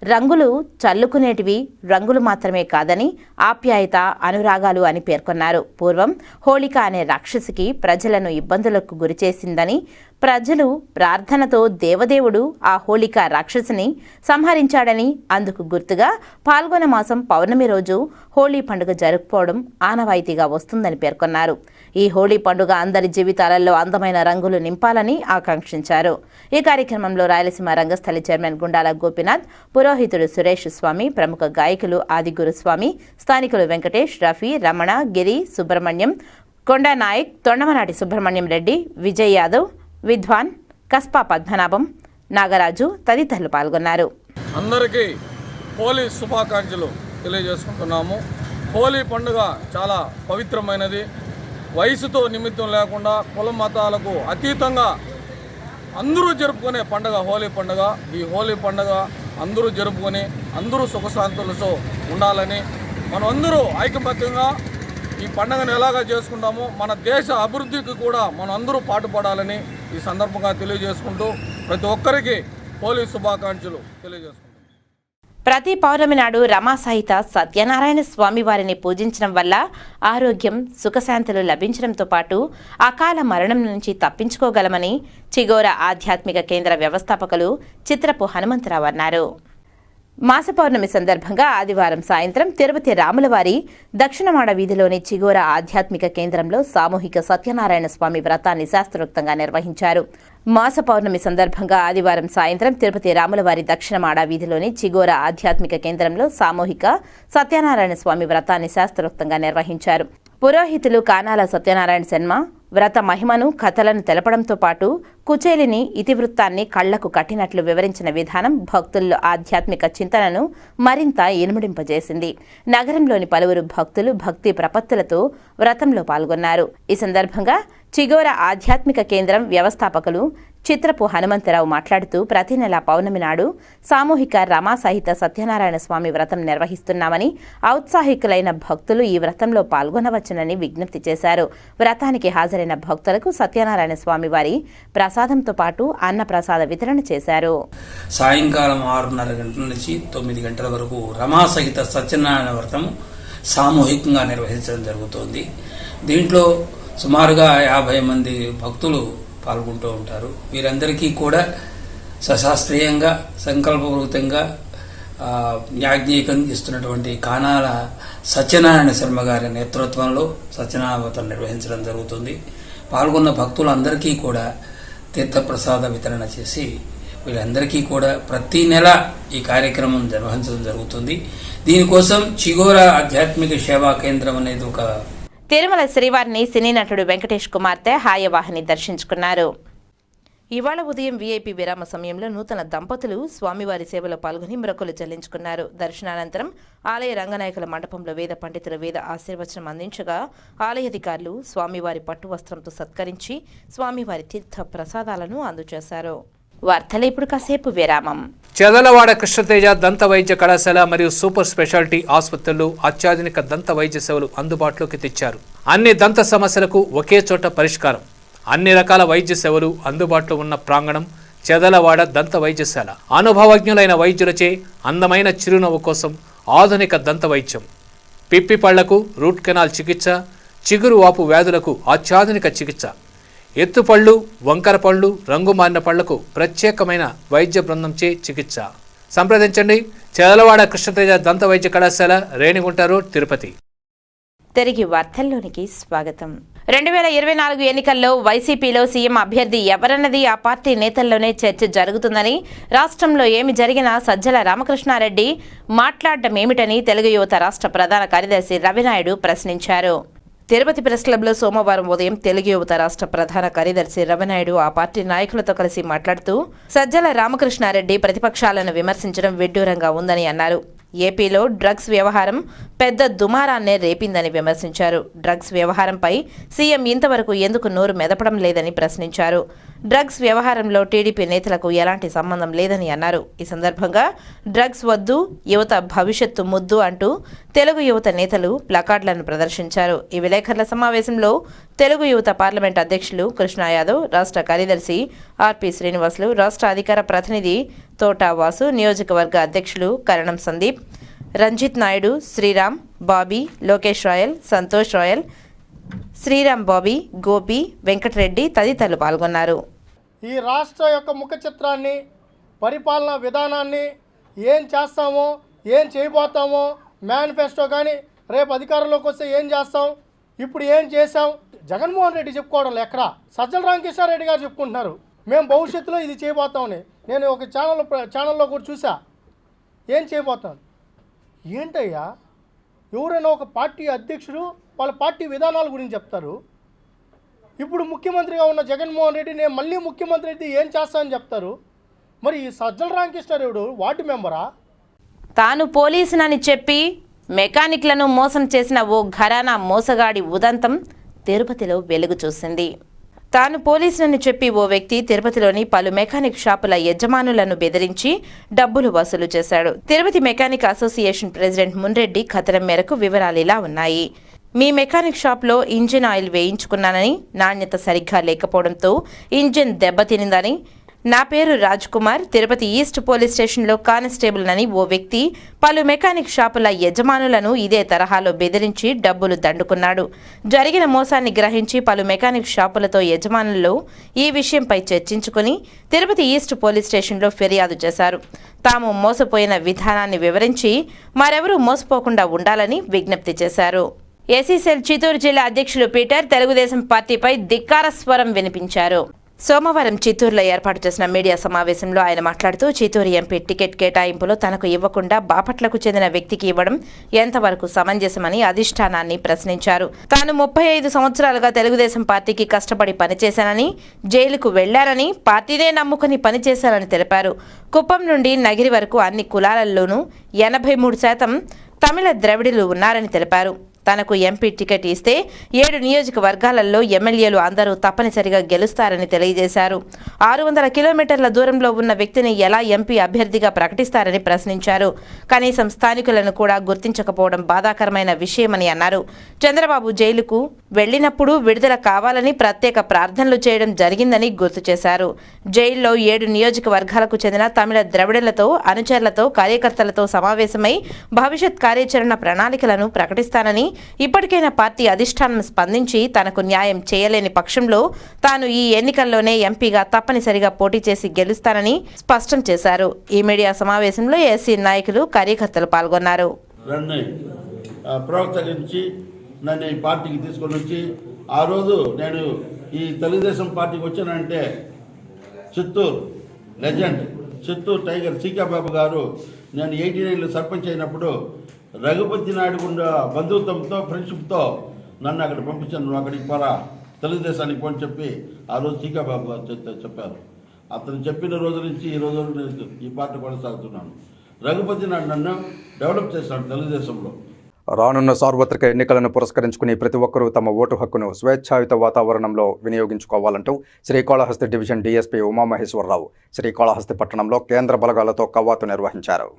రంగులు చల్లుకునేటివి రంగులు మాత్రమే కాదని ఆప్యాయత, అనురాగాలు అని పేర్కొన్నారు. పూర్వం హోళిక అనే రాక్షసికి ప్రజలను ఇబ్బందులకు గురిచేసిందని, ప్రజలు ప్రార్థనతో దేవదేవుడు ఆ హోళిక రాక్షసిని సంహరించాడని, అందుకు గుర్తుగా పాల్గొన మాసం పౌర్ణమి రోజు హోళీ పండుగ జరుపుకోవడం ఆనవాయితీగా వస్తుందని పేర్కొన్నారు. ఈ హోళీ పండుగ అందరి జీవితాలలో అందమైన రంగులు నింపాలని ఆకాంక్షించారు. ఈ కార్యక్రమంలో రాయలసీమ రంగస్థలి చైర్మన్ గుండాల గోపీనాథ్, పురోహితుడు సురేష్ స్వామి, ప్రముఖ గాయకులు ఆదిగురు స్వామి, స్థానికులు వెంకటేష్, రఫీ, రమణ, గిరి, సుబ్రహ్మణ్యం, కొండా నాయక్, తొండమనాటి సుబ్రహ్మణ్యం రెడ్డి, విజయ్ యాదవ్, విద్వాన్, కస్పా పద్మనాభం, నాగరాజు తదితరులు పాల్గొన్నారు. అందరికీ హోలీ శుభాకాంక్షలు తెలియజేసుకుంటున్నాము. హోలీ పండుగ చాలా పవిత్రమైనది. వయసుతో నిమిత్తం లేకుండా కుల మతాలకు అతీతంగా అందరూ జరుపుకునే పండుగ హోలీ పండుగ. ఈ హోలీ పండుగ అందరూ జరుపుకొని అందరూ సుఖశాంతులతో ఉండాలని, మనం అందరూ ఐకమత్యంగా ఈ పండుగను ఎలాగా చేసుకుంటామో మన దేశ అభివృద్ధికి కూడా మనం అందరూ పాటుపడాలని ఈ సందర్భంగా తెలియజేసుకుంటూ ప్రతి ఒక్కరికి హోలీ శుభాకాంక్షలు తెలియజేసుకుంటాం. ప్రతి పౌర్ణమి నాడు రమా సహిత సత్యనారాయణ స్వామి వారిని పూజించడం వల్ల ఆరోగ్యం, సుఖశాంతులు లభించడంతో పాటు అకాల మరణం నుంచి తప్పించుకోగలమని చిగోర ఆధ్యాత్మిక కేంద్ర వ్యవస్థాపకులు చిత్రపు హనుమంతరావు అన్నారు. మాస పౌర్ణమి సందర్భంగా ఆదివారం సాయంత్రం తిరుపతి రాములవారి దక్షిణమాడ వీధిలోని చిగోర ఆధ్యాత్మిక కేంద్రంలో సామూహిక సత్యనారాయణ స్వామి వ్రతాన్ని శాస్త్రోక్తంగా నిర్వహించారు. మాస పౌర్ణమి సందర్భంగా ఆదివారం సాయంత్రం తిరుపతి రాములవారి దక్షిణమాడ వీధిలోని చిగోర ఆధ్యాత్మిక కేంద్రంలో సామూహిక సత్యనారాయణ స్వామి వ్రతాన్ని శాస్త్రోక్తంగా నిర్వహించారు. పురోహితులు కానాల సత్యనారాయణ శర్మ వ్రత మహిమను, కథలను తెలపడంతో పాటు కుచేలిని ఇతివృత్తాన్ని కళ్లకు కట్టినట్లు వివరించిన విధానం భక్తుల్లో ఆధ్యాత్మిక చింతనను మరింత ఇనుమడింపజేసింది. నగరంలోని పలువురు భక్తులు భక్తి ప్రపత్తులతో వ్రతంలో పాల్గొన్నారు. ఈ సందర్భంగా చిగోర ఆధ్యాత్మిక కేంద్రం వ్యవస్థాపకులు చిత్రపు హనుమంతరావు మాట్లాడుతూ ప్రతి నెల పౌర్ణమి నాడు సామూహిక రమా సహిత సత్యనారాయణ స్వామి వ్రతం నిర్వహిస్తున్నామని, ఔత్సాహికులైన భక్తులు ఈ వ్రతంలో పాల్గొనవచ్చునని విజ్ఞప్తి చేశారు. వ్రతానికి హాజరైన భక్తులకు సత్యనారాయణ స్వామి వారి ప్రసాదంతో పాటు అన్న ప్రసాద వితరణ చేశారు. సాయంకాలం 6:30 గంటల నుంచి 9 గంటల వరకు రమా సహిత సత్యనారాయణ వ్రతం సామూహికంగా నిర్వహించడం జరుగుతోంది. దీంట్లో సుమారుగా 50 మంది భక్తులు పాల్గొంటూ ఉంటారు. వీరందరికీ కూడా సశాస్త్రీయంగా సంకల్పపూర్వకంగా యాజ్ఞికం ఇస్తున్నటువంటి కానాల సత్యనారాయణ శర్మ గారి నేతృత్వంలో సత్యనారాయణ వ్రతం నిర్వహించడం జరుగుతుంది. పాల్గొన్న భక్తులందరికీ కూడా తీర్థప్రసాద వితరణ చేసి వీళ్ళందరికీ కూడా ప్రతి నెల ఈ కార్యక్రమం నిర్వహించడం జరుగుతుంది. దీనికోసం చిగోర ఆధ్యాత్మిక సేవా కేంద్రం అనేది ఒక తిరుమల శ్రీవారిని సినీ నటుడు వెంకటేష్ కుమార్తె హాయవాహిని దర్శించుకున్నారు. ఇవాళ ఉదయం వీఐపీ విరామ సమయంలో నూతన దంపతులు స్వామివారి సేవలో పాల్గొని మొక్కులు చెల్లించుకున్నారు. దర్శనానంతరం ఆలయ రంగనాయకుల మండపంలో వేద పండితులు వేద ఆశీర్వచనం అందించగా ఆలయ అధికారులు స్వామివారి పట్టు వస్త్రంతో సత్కరించి స్వామివారి తీర్థ ప్రసాదాలను అందజేశారు. వార్తలు ఇప్పుడు కాసేపు విరామం. చెదలవాడ కృష్ణతేజ దంత వైద్య కళాశాల మరియు సూపర్ స్పెషాలిటీ ఆసుపత్రుల్లో అత్యాధునిక దంత వైద్య సేవలు అందుబాటులోకి తెచ్చారు. అన్ని దంత సమస్యలకు ఒకే చోట పరిష్కారం. అన్ని రకాల వైద్య సేవలు అందుబాటులో ఉన్న ప్రాంగణం చెదలవాడ దంత వైద్యశాల. అనుభవజ్ఞులైన వైద్యులచే అందమైన చిరునవ్వు కోసం ఆధునిక దంత వైద్యం, పిప్పి పళ్లకు రూట్ కెనాల్ చికిత్స, చిగురు వాపు వ్యాధులకు అత్యాధునిక చికిత్స, ఎత్తుపళ్ళు, వంకర పళ్ళు, రంగు మారిన పళ్లకు ప్రత్యేకమైన వైద్య బృందంచే చికిత్స. సంప్రదించండి చెదలవాడ కృష్ణతేజ దంత వైద్య కళాశాల, రేణిగుంట రోడ్, తిరుపతి. తిరిగి వార్తల్లోనికి స్వాగతం. 2024 ఎన్నికల్లో వైసీపీలో సీఎం అభ్యర్థి ఎవరన్నది ఆ పార్టీ నేతల్లోనే చర్చ జరుగుతుందని, రాష్ట్రంలో ఏమి జరిగినా సజ్జల రామకృష్ణారెడ్డి మాట్లాడడం ఏమిటని తెలుగు యువత రాష్ట్ర ప్రధాన కార్యదర్శి రవినాయుడు ప్రశ్నించారు. తిరుపతి ప్రెస్ క్లబ్లో సోమవారం ఉదయం తెలుగు యువత రాష్ట్ర ప్రధాన కార్యదర్శి రవినాయుడు ఆ పార్టీ నాయకులతో కలిసి మాట్లాడుతూ సజ్జల రామకృష్ణారెడ్డి ప్రతిపక్షాలను విమర్శించడం విడ్డూరంగా ఉందని అన్నారు. ఏపీలో డ్రగ్స్ వ్యవహారం పెద్ద దుమారాన్నే రేపిందని విమర్శించారు. డ్రగ్స్ వ్యవహారంపై సీఎం ఇంతవరకు ఎందుకు నోరు మెదపడం లేదని ప్రశ్నించారు. డ్రగ్స్ వ్యవహారంలో టీడీపీ నేతలకు ఎలాంటి సంబంధం లేదని అన్నారు. ఈ సందర్భంగా డ్రగ్స్ వద్దు, యువత భవిష్యత్తు ముద్దు అంటూ తెలుగు యువత నేతలు ప్లకార్డులను ప్రదర్శించారు. ఈ విలేకరుల సమావేశంలో తెలుగు యువత పార్లమెంట్ అధ్యక్షులు కృష్ణా యాదవ్, రాష్ట్ర కార్యదర్శి ఆర్పి శ్రీనివాసులు, రాష్ట్ర అధికార ప్రతినిధి తోటా వాసు, నియోజకవర్గ అధ్యక్షులు కరణం సందీప్, రంజిత్ నాయుడు, శ్రీరామ్, బాబీ, లోకేష్ రాయల్, సంతోష్ రాయల్, శ్రీరామ్, బాబీ, గోపి, వెంకటరెడ్డి తదితరులు పాల్గొన్నారు. ఈ రాష్ట్ర యొక్క ముఖ చిత్రాన్ని, పరిపాలనా విధానాన్ని, ఏం చేస్తామో, ఏం చేయబోతామో, మేనిఫెస్టో కానీ రేపు అధికారంలోకి వస్తే ఏం చేస్తాం, ఇప్పుడు ఏం చేసాం, జగన్మోహన్ రెడ్డి చెప్పుకోవడం ఎక్కడ, సజ్జల రామకృష్ణారెడ్డి గారు చెప్పుకుంటున్నారు మేము భవిష్యత్తులో ఇది చేయబోతామని. నేను ఒక ఛానల్లో కూడా చూసా ఏం చేయబోతాను. ఏంటయ్యా, ఎవరైనా ఒక పార్టీ అధ్యక్షుడు వాళ్ళ పార్టీ విధానాల గురించి చెప్తారు. ఇప్పుడు ముఖ్యమంత్రిగా ఉన్న జగన్మోహన్ రెడ్డి నేను మళ్ళీ ముఖ్యమంత్రి అయితే ఏం చేస్తానని చెప్తారు. మరి ఈ సజ్జల రామకృష్ణారెడ్డి వార్డు మెంబరా? తాను పోలీసునని చెప్పి మెకానిక్లను మోసం చేసిన ఓ ఘరానా మోసగాడి ఉదంతం తిరుపతిలో వెలుగు చూసింది. తాను పోలీసునని చెప్పి ఓ వ్యక్తి తిరుపతిలోని పలు మెకానిక్ షాపుల యజమానులను బెదిరించి డబ్బులు వసూలు చేశాడు. Tirupati mechanic association president Munreddy కథనం మేరకు వివరాలు ఇలా ఉన్నాయి. మీ మెకానిక్ షాప్లో ఇంజిన్ ఆయిల్ వేయించుకున్నానని, నాణ్యత సరిగ్గా లేకపోవడంతో ఇంజిన్ దెబ్బతినిందని, నా పేరు రాజ్ కుమార్, తిరుపతి ఈస్ట్ పోలీస్ స్టేషన్లో కానిస్టేబుల్ అని ఓ వ్యక్తి పలు మెకానిక్ షాపుల యజమానులను ఇదే తరహాలో బెదిరించి డబ్బులు దండుకున్నాడు. జరిగిన మోసాన్ని గ్రహించి పలు మెకానిక్ షాపులతో యజమానులు ఈ విషయంపై చర్చించుకుని తిరుపతి ఈస్ట్ పోలీస్ స్టేషన్లో ఫిర్యాదు చేశారు. తాము మోసపోయిన విధానాన్ని వివరించి మరెవరూ మోసపోకుండా ఉండాలని విజ్ఞప్తి చేశారు. ఎస్సీసెల్ చిత్తూరు జిల్లా అధ్యక్షులు పీటర్ తెలుగుదేశం పార్టీపై ధిక్కార స్వరం వినిపించారు. సోమవారం చిత్తూరులో ఏర్పాటు చేసిన మీడియా సమావేశంలో ఆయన మాట్లాడుతూ చిత్తూరు ఎంపీ టికెట్ కేటాయింపులో తనకు ఇవ్వకుండా బాపట్లకు చెందిన వ్యక్తికి ఇవ్వడం ఎంతవరకు సమంజసమని అధిష్టానాన్ని ప్రశ్నించారు. తాను 35 సంవత్సరాలుగా తెలుగుదేశం పార్టీకి కష్టపడి పనిచేశానని, జైలుకు వెళ్లారని, పార్టీనే నమ్ముకుని పనిచేశారని తెలిపారు. కుప్పం నుండి నగిరి వరకు అన్ని కులాలలోనూ 83% తమిళ ద్రవిడులు ఉన్నారని తెలిపారు. తనకు ఎంపీ టికెట్ ఇస్తే 7 నియోజకవర్గాలలో ఎమ్మెల్యేలు అందరూ తప్పనిసరిగా గెలుస్తారని తెలియజేశారు. 600 కిలోమీటర్ల దూరంలో ఉన్న వ్యక్తిని ఎలా ఎంపీ అభ్యర్థిగా ప్రకటిస్తారని ప్రశ్నించారు. కనీసం స్థానికులను కూడా గుర్తించకపోవడం బాధాకరమైన విషయమని అన్నారు. చంద్రబాబు జైలుకు వెళ్లినప్పుడు విడుదల కావాలని ప్రత్యేక ప్రార్థనలు చేయడం జరిగిందని గుర్తు చేశారు. జైల్లో 7 నియోజకవర్గాలకు చెందిన తమిళ ద్రవిడులతో, అనుచరులతో, కార్యకర్తలతో సమావేశమై భవిష్యత్ కార్యాచరణ ప్రణాళికలను ప్రకటిస్తానని, ఇప్పటికైనా పార్టీ అధిష్టానం స్పందించి తనకు న్యాయం చేయలేని పక్షంలో తాను ఈ ఎన్నికల్లోనే ఎంపీగా తప్పనిసరిగా పోటీ చేసి గెలుస్తానని స్పష్టం చేశారు. ఈ మీడియా సమావేశంలో ఎస్సీ నాయకులు, కార్యకర్తలు పాల్గొన్నారు. నన్ను ఈ పార్టీకి తీసుకొని వచ్చి ఆ రోజు నేను ఈ తెలుగుదేశం పార్టీకి వచ్చానంటే చిత్తూరు లెజెండ్, చిత్తూరు టైగర్ సీకా బాబు గారు నేను 89లో సర్పంచ్ అయినప్పుడు రఘుపతి నాయుడు గుండా బంధుత్వంతో, ఫ్రెండ్షిప్తో నన్ను అక్కడ పంపించాను. నువ్వు అక్కడికి పోరా, తెలుగుదేశానికి పోని చెప్పి ఆ రోజు సీకా బాబు గారు చెప్పారు. అతను చెప్పిన రోజు నుంచి ఈ రోజు నేను ఈ పార్టీ కొనసాగుతున్నాను. రఘుపతి నాయుడు నన్ను డెవలప్ చేశాడు తెలుగుదేశంలో. రానున్న సార్వత్రిక ఎన్నికలను పురస్కరించుకుని ప్రతి ఒక్కరూ తమ ఓటు హక్కును స్వేచ్ఛాయుత వాతావరణంలో వినియోగించుకోవాలంటూ శ్రీకాళహస్తి డివిజన్ డీఎస్పీ ఉమామహేశ్వరరావు శ్రీకాళహస్తి పట్టణంలో కేంద్ర బలగాలతో కవాతు నిర్వహించారు.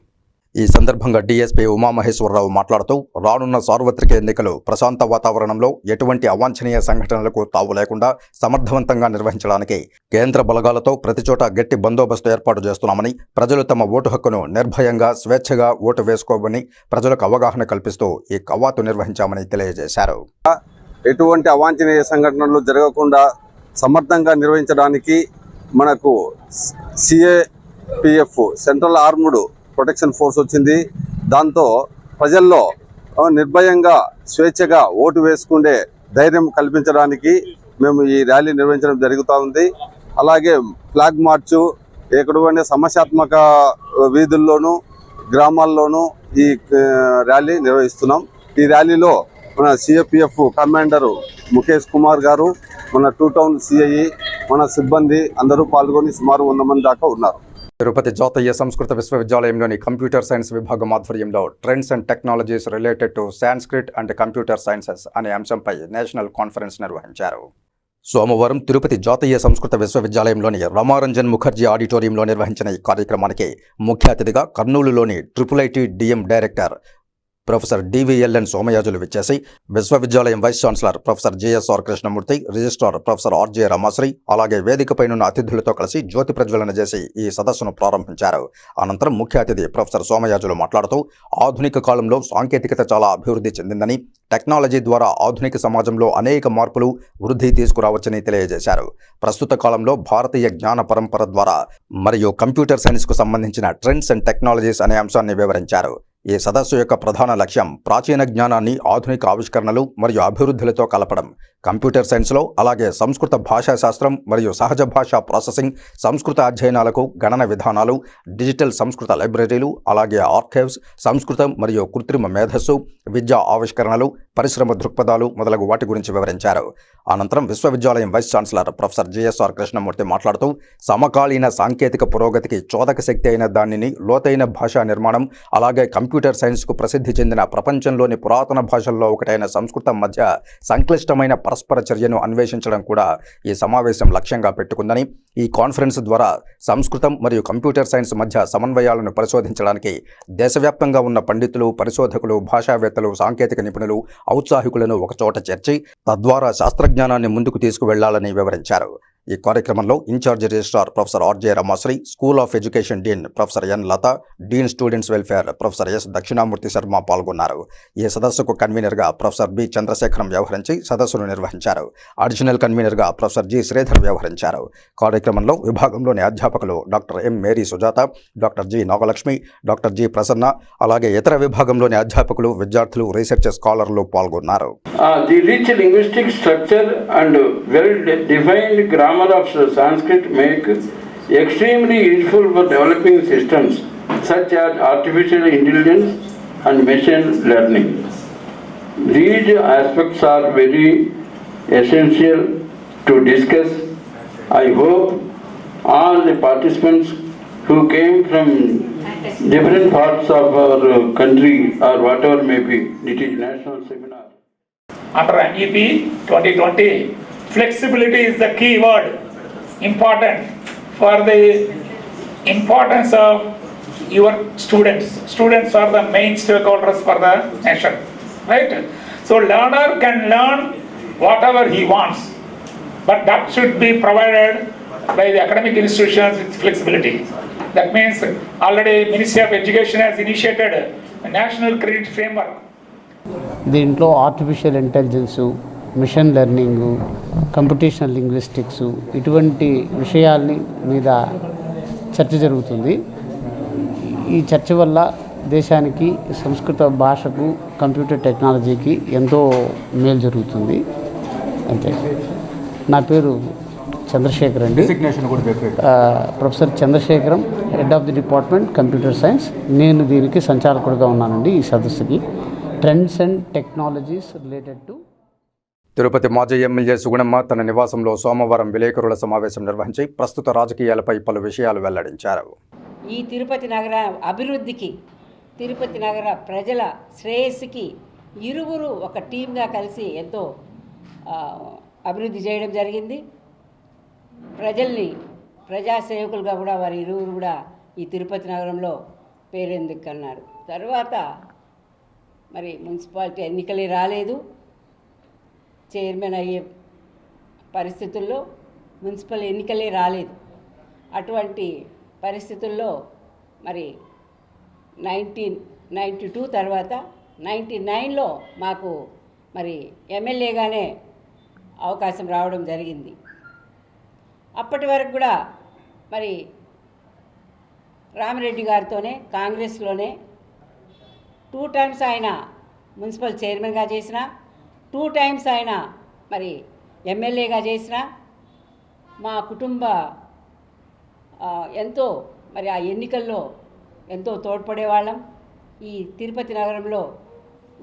ఈ సందర్భంగా డీఎస్పీ ఉమామహేశ్వరరావు మాట్లాడుతూ రానున్న సార్వత్రిక ఎన్నికలు ప్రశాంత వాతావరణంలో ఎటువంటి అవాంఛనీయ సంఘటనలకు తావు లేకుండా సమర్థవంతంగా నిర్వహించడానికి కేంద్ర బలగాలతో ప్రతిచోట గట్టి బందోబస్తు ఏర్పాటు చేస్తున్నామని, ప్రజలు తమ ఓటు హక్కును నిర్భయంగా స్వేచ్ఛగా ఓటు వేసుకోవని ప్రజలకు అవగాహన కల్పిస్తూ ఈ కవాతు నిర్వహించామని తెలియజేశారు. ఎటువంటి అవాంఛనీయ సంఘటనలు జరగకుండా సమర్థంగా నిర్వహించడానికి మనకు CAPF central armed protection force వచ్చింది. దాంతో ప్రజల్లో నిర్భయంగా స్వేచ్ఛగా ఓటు వేసుకునే ధైర్యం కల్పించడానికి మేము ఈ ర్యాలీ నిర్వహించడం జరుగుతూ ఉంది. అలాగే ఫ్లాగ్ మార్చు ఎక్కడైనా సమస్యాత్మక వీధుల్లోనూ గ్రామాల్లోనూ ఈ ర్యాలీ నిర్వహిస్తున్నాం. ఈ ర్యాలీలో మన సిఏపిఎఫ్ కమాండరు ముఖేష్ కుమార్ గారు, మన 2 టౌన్ సిఐ, మన సిబ్బంది అందరూ పాల్గొని సుమారు 100 మంది దాకా ఉన్నారు. తిరుపతి జాతీయ సంస్కృత విశ్వవిద్యాలయంలోని కంప్యూటర్ సైన్స్ విభాగం ఆధ్వర్యంలో trends and technologies related to Sanskrit and computer sciences అనే అంశంపై నేషనల్ కాన్ఫరెన్స్ నిర్వహించారు. సోమవారం తిరుపతి జాతీయ సంస్కృత విశ్వవిద్యాలయంలోని రమారంజన్ ముఖర్జీ ఆడిటోరియంలో నిర్వహించిన ఈ కార్యక్రమానికి ముఖ్య అతిథిగా కర్నూలులోని IIIT DM director professor DVLN Somayajulu విచ్చేసి విశ్వవిద్యాలయం vice chancellor professor JSR Krishnamurthy, registrar professor RJ Ramasri, అలాగే వేదికపైనున్న అతిథులతో కలిసి జ్యోతి ప్రజ్వలన చేసి ఈ సదస్సును ప్రారంభించారు. అనంతరం ముఖ్య అతిథి ప్రొఫెసర్ సోమయాజులు మాట్లాడుతూ ఆధునిక కాలంలో సాంకేతికత చాలా అభివృద్ధి చెందిందని, టెక్నాలజీ ద్వారా ఆధునిక సమాజంలో అనేక మార్పులు, వృద్ధి తీసుకురావచ్చని తెలియజేశారు. ప్రస్తుత కాలంలో భారతీయ జ్ఞాన పరంపర ద్వారా మరియు కంప్యూటర్ సైన్స్కు సంబంధించిన ట్రెండ్స్ అండ్ టెక్నాలజీస్ అనే అంశాన్ని వివరించారు. ఈ సదస్సు యొక్క ప్రధాన లక్ష్యం ప్రాచీన జ్ఞానాన్ని ఆధునిక ఆవిష్కరణలు మరియు అభివృద్ధులతో కలపడం. కంప్యూటర్ సైన్స్లో అలాగే సంస్కృత భాషా శాస్త్రం మరియు సహజ భాషా ప్రాసెసింగ్, సంస్కృత అధ్యయనాలకు గణన విధానాలు, డిజిటల్ సంస్కృత లైబ్రరీలు, అలాగే ఆర్కైవ్స్, సంస్కృతం మరియు కృత్రిమ మేధస్సు, విద్యా ఆవిష్కరణలు, పరిశ్రమ దృక్పథాలు మొదలగు వాటి గురించి వివరించారు. అనంతరం విశ్వవిద్యాలయం vice chancellor professor JSR Krishnamurthy మాట్లాడుతూ సమకాలీన సాంకేతిక పురోగతికి చోదక శక్తి అయిన దానిని లోతైన భాషా నిర్మాణం, అలాగే కంప్యూటర్ సైన్స్కు ప్రసిద్ధి చెందిన ప్రపంచంలోని పురాతన భాషల్లో ఒకటైన సంస్కృతం మధ్య సంక్లిష్టమైన పరస్పర చర్యను అన్వేషించడం కూడా ఈ సమావేశం లక్ష్యంగా పెట్టుకుందని, ఈ కాన్ఫరెన్స్ ద్వారా సంస్కృతం మరియు కంప్యూటర్ సైన్స్ మధ్య సమన్వయాలను పరిశోధించడానికి దేశవ్యాప్తంగా ఉన్న పండితులు, పరిశోధకులు, భాషావేత్తలు, సాంకేతిక నిపుణులు, ఔత్సాహికులను ఒకచోట చేర్చి తద్వారా శాస్త్రజ్ఞానాన్ని ముందుకు తీసుకువెళ్లాలని వివరించారు. ఈ కార్యక్రమంలో incharge registrar professor RJ Ramasri, school of education dean professor N Latha, dean students welfare professor S Dakshinamurthy Sharma పాల్గొన్నారు. ఈ సదస్సుకు కన్వీనర్గా ప్రొఫెసర్ బి చంద్రశేఖరం వ్యవహరించి సదస్సును నిర్వహించారు. అడిషనల్ కన్వీనర్గా ప్రొఫెసర్ జి శ్రీధర్ వ్యవహరించారు. కార్యక్రమంలో విభాగంలోని అధ్యాపకులు doctor M Mary Sujatha, doctor G Nagalakshmi, doctor G Prasanna, అలాగే ఇతర విభాగంలోని అధ్యాపకులు, విద్యార్థులు, రీసెర్చ్ స్కాలర్లు పాల్గొన్నారు. The rich linguistic structure and well-defined grammar of Sanskrit make extremely useful for developing systems such as artificial intelligence and machine learning. These aspects are very essential to discuss. I hope all the participants who came from different parts of our country or whatever may be, it is national seminar. under NEP 2020. Flexibility is the key word, important for the importance of your students. Students are the main stakeholders for the nation, right? So learner can learn whatever he wants, but that should be provided by the academic institutions with flexibility. That means already Ministry of Education has initiated a national credit framework. దీంట్లో artificial intelligence, machine learning, computational linguistics ఇటువంటి విషయాల్ని మీద చర్చ జరుగుతుంది. ఈ చర్చ వల్ల దేశానికి, సంస్కృత భాషకు, కంప్యూటర్ టెక్నాలజీకి ఎంతో మేలు జరుగుతుంది. అంతే. నా పేరు చంద్రశేఖర్ అండి. Professor Chandrasekharam, head of the department computer science. నేను దీనికి సంచాలకుడిగా ఉన్నానండి. ఈ సదస్సుకి trends and technologies related to Tirupati మాజీ ఎమ్మెల్యే సుగుణమ్మ తన నివాసంలో సోమవారం విలేకరుల సమావేశం నిర్వహించి ప్రస్తుత రాజకీయాలపై పలు విషయాలు వెల్లడించారు. ఈ తిరుపతి నగర అభివృద్ధికి, తిరుపతి నగర ప్రజల శ్రేయస్సుకి ఇరువురు ఒక టీమ్గా కలిసి ఎంతో అభివృద్ధి చేయడం జరిగింది. ప్రజల్ని ప్రజాసేవకులుగా కూడా వారి ఇరువురు కూడా ఈ తిరుపతి నగరంలో పేరెందుకన్నారు. తర్వాత మరి మున్సిపాలిటీ ఎన్నికలే రాలేదు. చైర్మన్ అయ్యే పరిస్థితుల్లో మున్సిపల్ ఎన్నికలే రాలేదు. అటువంటి పరిస్థితుల్లో మరి 1992 తర్వాత 99లో మాకు మరి ఎమ్మెల్యేగానే అవకాశం రావడం జరిగింది. అప్పటి వరకు కూడా మరి రామిరెడ్డి గారితోనే కాంగ్రెస్లోనే 2 టైమ్స్ ఆయన మున్సిపల్ చైర్మన్గా చేసిన, 2 టైమ్స్ ఆయన మరి ఎమ్మెల్యేగా చేసిన, మా కుటుంబ ఎంతో మరి ఆ ఎన్నికల్లో ఎంతో తోడ్పడేవాళ్ళం. ఈ తిరుపతి నగరంలో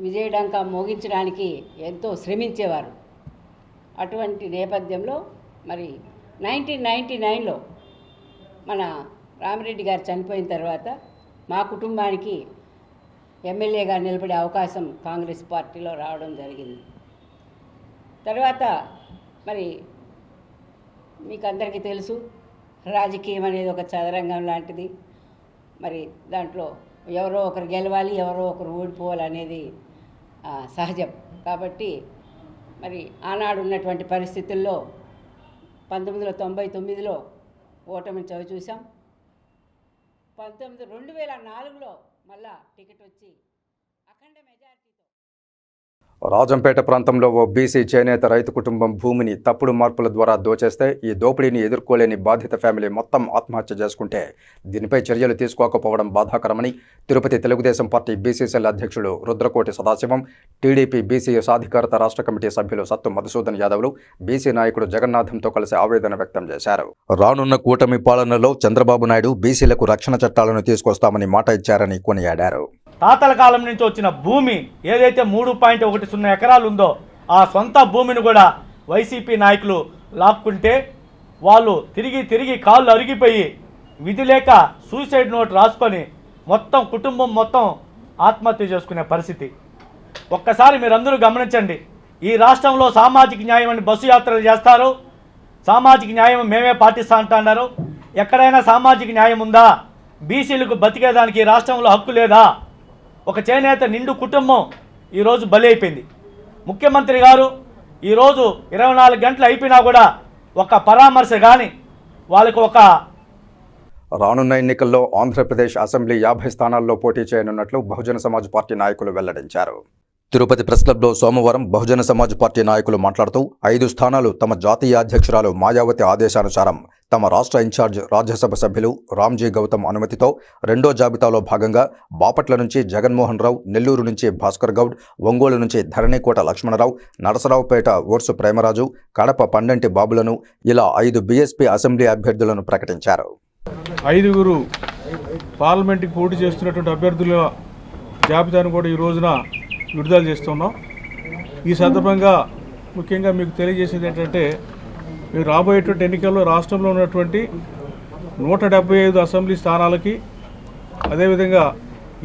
విజయడంకా మోగించడానికి ఎంతో శ్రమించేవారు. అటువంటి నేపథ్యంలో మరి 1999లో మన రామిరెడ్డి గారు చనిపోయిన తర్వాత మా కుటుంబానికి ఎమ్మెల్యేగా నిలబడే అవకాశం కాంగ్రెస్ పార్టీలో రావడం జరిగింది. తర్వాత మరి మీకు అందరికీ తెలుసు, రాజకీయం అనేది ఒక చదరంగం లాంటిది. మరి దాంట్లో ఎవరో ఒకరు గెలవాలి, ఎవరో ఒకరు ఓడిపోవాలి అనేది సహజం. కాబట్టి మరి ఆనాడు ఉన్నటువంటి పరిస్థితుల్లో 1999లో ఓటమిని చవిచూసాం. 2004లో మళ్ళా టికెట్ వచ్చి అఖండ మెజారిటీతో రాజంపేట ప్రాంతంలో ఓ బీసీ చేనేత రైతు కుటుంబం భూమిని తప్పుడు మార్పుల ద్వారా దోచేస్తే ఈ దోపిడీని ఎదుర్కోలేని బాధిత ఫ్యామిలీ మొత్తం ఆత్మహత్య చేసుకుంటే దీనిపై చర్యలు తీసుకోకపోవడం బాధాకరమని తిరుపతి తెలుగుదేశం పార్టీ బీసీసీఎల్ అధ్యక్షుడు రుద్రకోటి సదాశివం, టీడీపీ బీసీ సాధికారత రాష్ట్ర కమిటీ సభ్యులు సత్తు మధుసూదన్ యాదవ్లు బీసీ నాయకుడు జగన్నాథంతో కలిసి ఆవేదన వ్యక్తం చేశారు. రానున్న కూటమి పాలనలో చంద్రబాబు నాయుడు బీసీలకు రక్షణ చట్టాలను తీసుకొస్తామని మాట ఇచ్చారని కొనియాడారు. తాతల కాలం నుంచి వచ్చిన భూమి ఏదైతే 3.10 ఎకరాలు ఉందో ఆ సొంత భూమిని కూడా వైసీపీ నాయకులు లాక్కుంటే వాళ్ళు తిరిగి కాళ్ళు అరిగిపోయి విధి లేక సూసైడ్ నోట్ రాసుకొని మొత్తం కుటుంబం మొత్తం ఆత్మహత్య చేసుకునే పరిస్థితి. ఒక్కసారి మీరందరూ గమనించండి. ఈ రాష్ట్రంలో సామాజిక న్యాయం అని బస్సు యాత్రలు చేస్తారు. సామాజిక న్యాయం మేమే పాటిస్తా అంటున్నారు. ఎక్కడైనా సామాజిక న్యాయం ఉందా? బీసీలకు బతికేదానికి ఈ రాష్ట్రంలో హక్కు లేదా? ఒక చేనేత నిండు కుటుంబం ఈరోజు బలి అయిపోయింది. ముఖ్యమంత్రి గారు ఈరోజు 24 గంటలు అయిపోయినా కూడా ఒక పరామర్శ కానీ వాళ్ళకు ఒక రానున్న ఎన్నికల్లో ఆంధ్రప్రదేశ్ అసెంబ్లీ 50 స్థానాల్లో పోటీ చేయనున్నట్లు బహుజన సమాజ్ పార్టీ నాయకులు వెల్లడించారు. తిరుపతి ప్రెస్ క్లబ్లో సోమవారం బహుజన సమాజ్ పార్టీ నాయకులు మాట్లాడుతూ 5 స్థానాలు తమ జాతీయ అధ్యక్షురాలు మాయావతి ఆదేశానుసారం తమ రాష్ట్ర ఇన్ఛార్జ్ రాజ్యసభ సభ్యులు రామ్జీ గౌతమ్ అనుమతితో రెండో జాబితాలో భాగంగా బాపట్ల నుంచి జగన్మోహన్ రావు, నెల్లూరు నుంచి భాస్కర్ గౌడ్, ఒంగోలు నుంచి ధరణికోట లక్ష్మణరావు, నరసరావుపేట ఓర్సు ప్రేమరాజు, కడప పండంటి బాబులను ఇలా 5 బీఎస్పీ అసెంబ్లీ అభ్యర్థులను ప్రకటించారు. 5 పార్లమెంట్కి పోటీ చేస్తున్నటువంటి అభ్యర్థుల జాబితాను కూడా ఈ రోజున విడుదల చేస్తున్నాం. ఈ సందర్భంగా ముఖ్యంగా మీకు తెలియజేసేది ఏంటంటే, మీరు రాబోయేటువంటి ఎన్నికల్లో రాష్ట్రంలో ఉన్నటువంటి 175 అసెంబ్లీ స్థానాలకి, అదేవిధంగా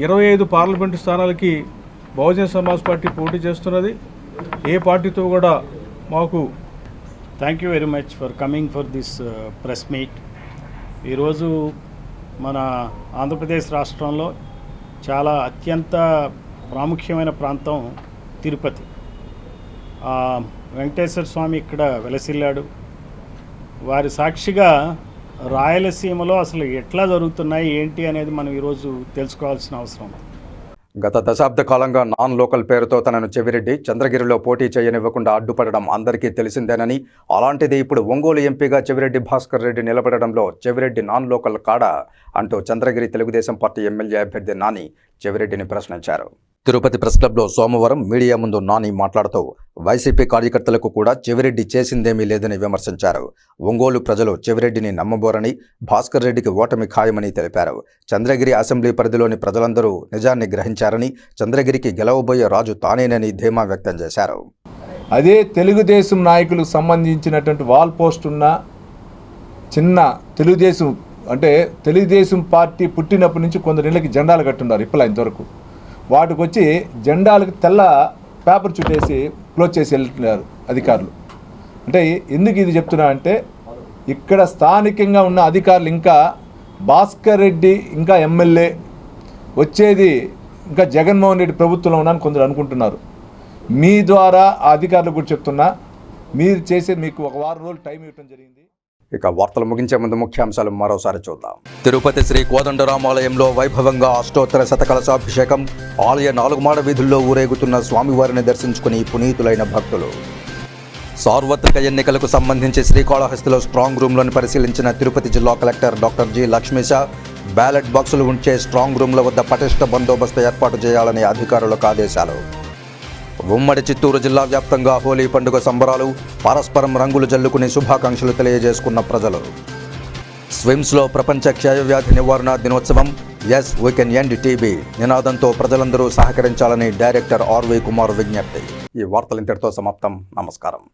25 పార్లమెంటు స్థానాలకి బహుజన సమాజ్ పార్టీ పోటీ చేస్తున్నది. ఏ పార్టీతో కూడా మాకు. Thank you very much for coming for this press meet. ఈరోజు మన ఆంధ్రప్రదేశ్ రాష్ట్రంలో చాలా అత్యంత ప్రాముఖ్యమైన ప్రాంతం తిరుపతి. వెంకటేశ్వర స్వామి ఇక్కడ వెలసిల్లాడు. వారి సాక్షిగా రాయలసీమలో అసలు ఎట్లా జరుగుతున్నాయి ఏంటి అనేది మనం ఈరోజు తెలుసుకోవాల్సిన అవసరం. గత దశాబ్ద కాలంగా నాన్ లోకల్ పేరుతో తనను చెవిరెడ్డి చంద్రగిరిలో పోటీ చేయనివ్వకుండా అడ్డుపడడం అందరికీ తెలిసిందేనని, అలాంటిది ఇప్పుడు ఒంగోలు ఎంపీగా చెవిరెడ్డి భాస్కర్ రెడ్డి నిలబడడంలో చెవిరెడ్డి నాన్ లోకల్ కాడా అంటూ చంద్రగిరి తెలుగుదేశం పార్టీ ఎమ్మెల్యే అభ్యర్థి నాని చెవిరెడ్డిని ప్రశ్నించారు. తిరుపతి ప్రెస్ క్లబ్లో సోమవారం మీడియా ముందు నాని మాట్లాడుతూ వైసీపీ కార్యకర్తలకు కూడా చెవిరెడ్డి చేసిందేమీ లేదని విమర్శించారు. ఒంగోలు ప్రజలు చెవిరెడ్డిని నమ్మబోరని, భాస్కర్ రెడ్డికి ఓటమి ఖాయమని తెలిపారు. చంద్రగిరి అసెంబ్లీ పరిధిలోని ప్రజలందరూ నిజాన్ని గ్రహించారని, చంద్రగిరికి గెలవబోయే రాజు తానేనని ధీమా వ్యక్తం చేశారు. అదే తెలుగుదేశం నాయకులకు సంబంధించినటువంటి వాల్ పోస్ట్ ఉన్న చిన్న తెలుగుదేశం అంటే తెలుగుదేశం పార్టీ పుట్టినప్పటి నుంచి కొందరిళ్ళకి జెండాలు కట్టున్నారు. ఇప్పుడు ఇంతవరకు వాటికి వచ్చి జెండాలకు తెల్ల పేపర్ చుట్టేసి క్లోజ్ చేసి వెళ్తున్నారు అధికారులు. అంటే ఎందుకు ఇది చెప్తున్నా అంటే ఇక్కడ స్థానికంగా ఉన్న అధికారులు ఇంకా భాస్కర్ రెడ్డి ఇంకా ఎమ్మెల్యే వచ్చేది ఇంకా జగన్మోహన్ రెడ్డి ప్రభుత్వంలో ఉన్నారని కొందరు అనుకుంటున్నారు. మీ ద్వారా ఆ అధికారులకు కూడా చెప్తున్నా, మీరు చేసే మీకు ఒక వారం రోజులు టైం ఇవ్వడం జరిగింది. ఇక వార్తలు ముగించే ముందు ముఖ్యాంశాలు మరోసారి చూద్దాం. తిరుపతి శ్రీ కోదండరామాలయంలో వైభవంగా అష్టోత్తర శతకలశాభిషేకం. ఆలయ 4 మాడ వీధుల్లో ఊరేగుతున్న స్వామివారిని దర్శించుకుని పునీతులైన భక్తులు. సార్వత్రిక ఎన్నికలకు సంబంధించి శ్రీకాళహస్తిలో స్ట్రాంగ్ రూమ్లను పరిశీలించిన తిరుపతి జిల్లా collector doctor G Lakshmisha ballot బాక్సులు ఉంచే స్ట్రాంగ్ రూమ్ల వద్ద పటిష్ట బందోబస్తు ఏర్పాటు చేయాలని అధికారులకు ఆదేశాలు. ఉమ్మడి చిత్తూరు జిల్లా వ్యాప్తంగా హోలీ పండుగ సంబరాలు. పరస్పరం రంగులు జల్లుకుని శుభాకాంక్షలు తెలియజేసుకున్న ప్రజలు. స్విమ్స్లో ప్రపంచ క్షయవ్యాధి నివారణ దినోత్సవం. Yes we can end TB నినాదంతో ప్రజలందరూ సహకరించాలని డైరెక్టర్ ఆర్వి కుమార్ విజ్ఞప్తి. ఈ వార్తలు ఇంతటితో సమాప్తం. నమస్కారం.